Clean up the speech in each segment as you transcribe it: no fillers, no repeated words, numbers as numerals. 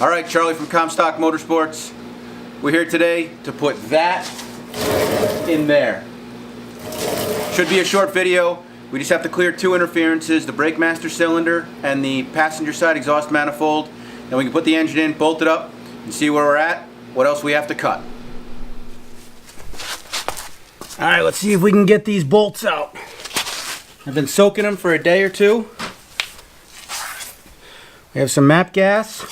All right, Charlie from Comstock Motorsports. We're here today to put that in there. Should be a short video. We just have to clear two interferences, the brake master cylinder and the passenger side exhaust manifold. Then we can put the engine in, bolt it up, and see where we're at, what else we have to cut. All right, let's see if we can get these bolts out. I've been soaking them for a day or two. We have some MAP gas.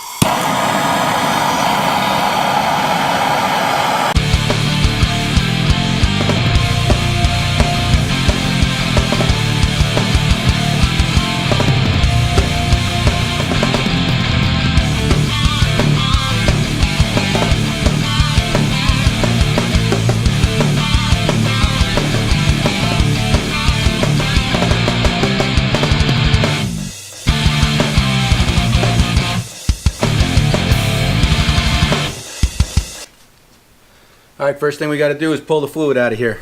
All right, first thing we got to do is pull the fluid out of here.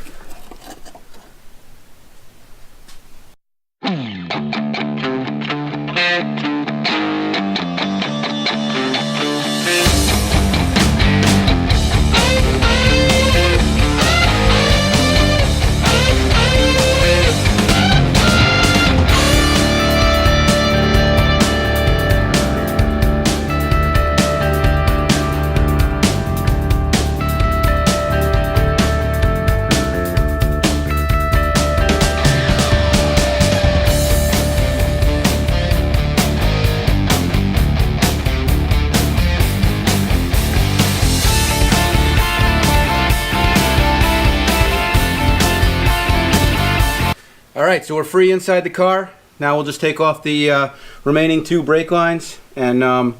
Alright, so we're free inside the car. Now we'll just take off the remaining two brake lines and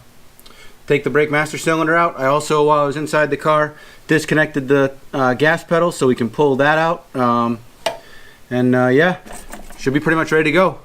take the brake master cylinder out. I also, while I was inside the car, disconnected the gas pedal so we can pull that out. Yeah, should be pretty much ready to go.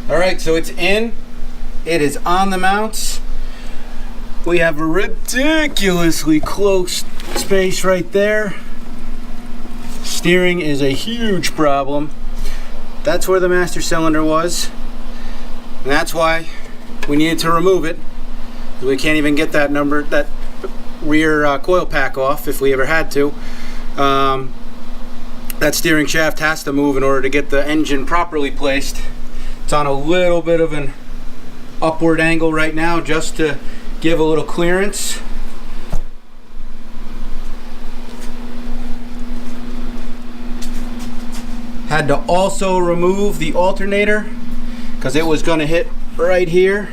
Alright, so it's in. It is on the mounts. We have a ridiculously close space right there. Steering is a huge problem. That's where the master cylinder was. And that's why we needed to remove it. We can't even get that rear coil pack off if we ever had to. That steering shaft has to move in order to get the engine properly placed It's on a little bit of an upward angle right now just to give a little clearance. Had to also remove the alternator because it was going to hit right here.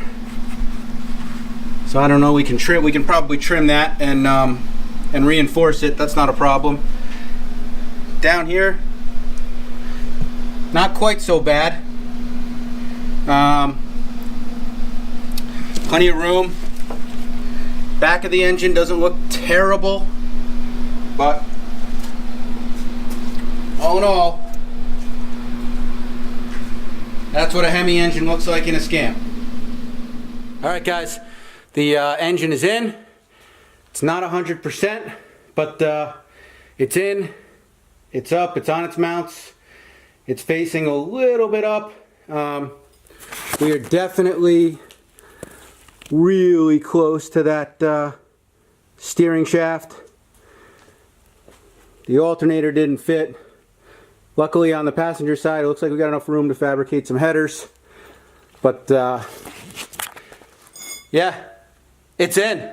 So I don't know, we can probably trim that and reinforce it. That's not a problem. Down here, not quite so bad. Plenty of room. Back of the engine doesn't look terrible, but all in all, that's what a Hemi engine looks like in a Scamp. Alright guys, the engine is in. It's not 100%, but it's in, it's up, it's on its mounts, it's facing a little bit up. We are definitely really close to that steering shaft. The alternator didn't fit. Luckily on the passenger side, it looks like we got enough room to fabricate some headers. But yeah, it's in.